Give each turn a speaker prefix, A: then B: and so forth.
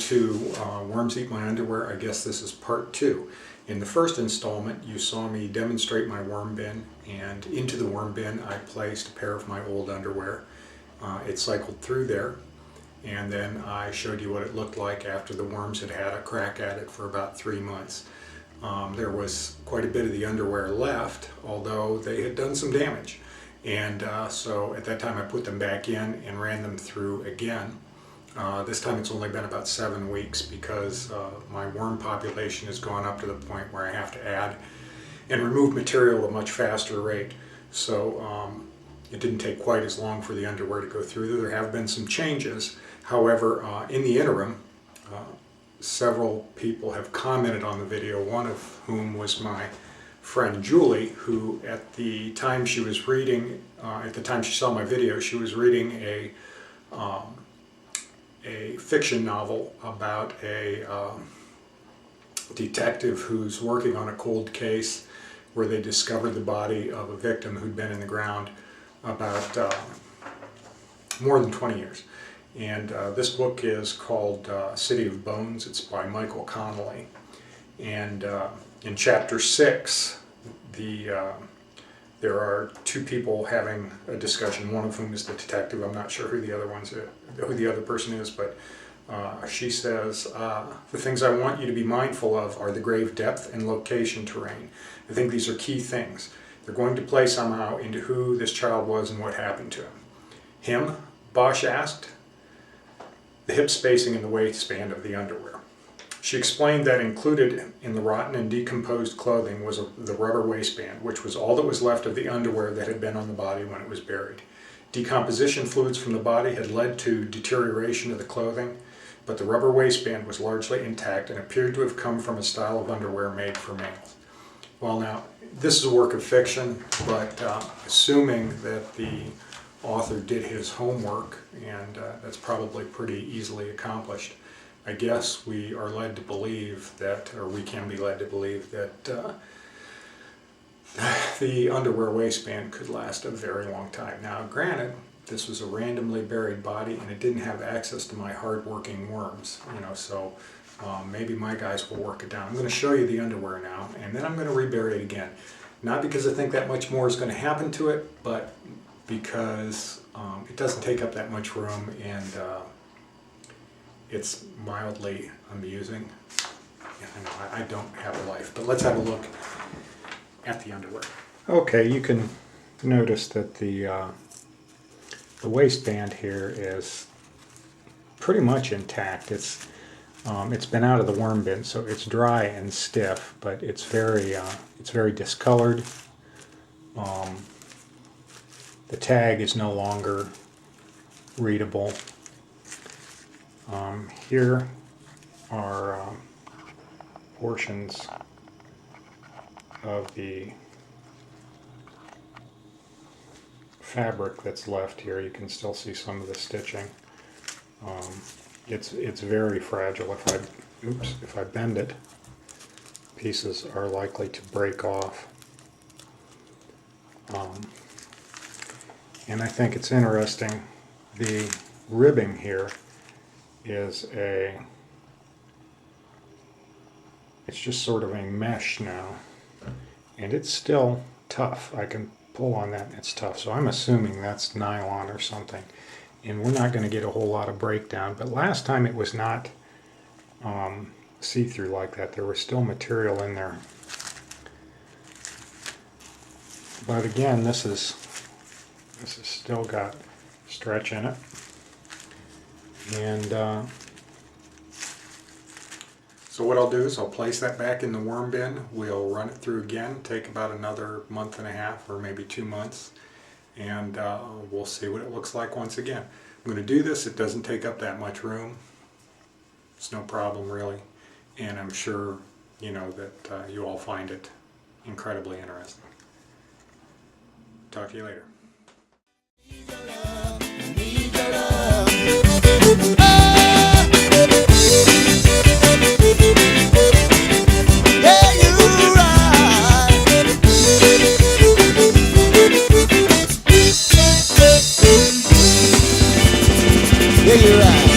A: to Worms Eat My Underwear. I guess this is part 2. In the first installment, you saw me demonstrate my worm bin, and into the worm bin I placed a pair of my old underwear. It cycled through there, and then I showed you what it looked like after the worms had had a crack at it for about 3 months. There was quite a bit of the underwear left, although they had done some damage. And so at that time I put them back in and ran them through again. This time it's only been about 7 weeks because my worm population has gone up to the point where I have to add and remove material at a much faster rate. So it didn't take quite as long for the underwear to go through. There have been some changes. However, in the interim, several people have commented on the video, one of whom was my friend Julie, who at the time she was reading, at the time she saw my video, she was reading a fiction novel about a detective who's working on a cold case where they discovered the body of a victim who'd been in the ground about more than 20 years. And this book is called City of Bones. It's by Michael Connelly. And in chapter 6, there are 2 people having a discussion, one of whom is the detective. I'm not sure who the other person is, but she says, the things I want you to be mindful of are the grave depth and location terrain. I think these are key things. They're going to play somehow into who this child was and what happened to him. Him, Bosch asked. The hip spacing and the waistband of the underwear. She explained that included in the rotten and decomposed clothing was the rubber waistband, which was all that was left of the underwear that had been on the body when it was buried. Decomposition fluids from the body had led to deterioration of the clothing, but the rubber waistband was largely intact and appeared to have come from a style of underwear made for males. Well, now, this is a work of fiction, but assuming that the author did his homework, and that's probably pretty easily accomplished, I guess we are led to believe that, or we can be led to believe that the underwear waistband could last a very long time. Now, granted, this was a randomly buried body and it didn't have access to my hard-working worms, so maybe my guys will work it down. I'm going to show you the underwear now, and then I'm going to rebury it again. Not because I think that much more is going to happen to it, but because it doesn't take up that much room, and it's mildly amusing. I don't have a life, but let's have a look at the underwear. Okay, you can notice that the waistband here is pretty much intact. It's been out of the worm bin, so it's dry and stiff, but it's very discolored. The tag is no longer readable. Here are portions of the fabric that's left here. You can still see some of the stitching. It's very fragile. If I bend it, pieces are likely to break off. And I think it's interesting, the ribbing here is it's just sort of a mesh now, and it's still tough. I can pull on that and it's tough, so I'm assuming that's nylon or something, and we're not going to get a whole lot of breakdown, but last time it was not see-through like that. There was still material in there. But again, this has still got stretch in it, and so what I'll do is I'll place that back in the worm bin. We'll run it through again, take about another month and a half or maybe 2 months, and we'll see what it looks like once again. I'm going to do this. It doesn't take up that much room. It's no problem really, and I'm sure that you all find it incredibly interesting. Talk to you later.
B: Yeah, you're right.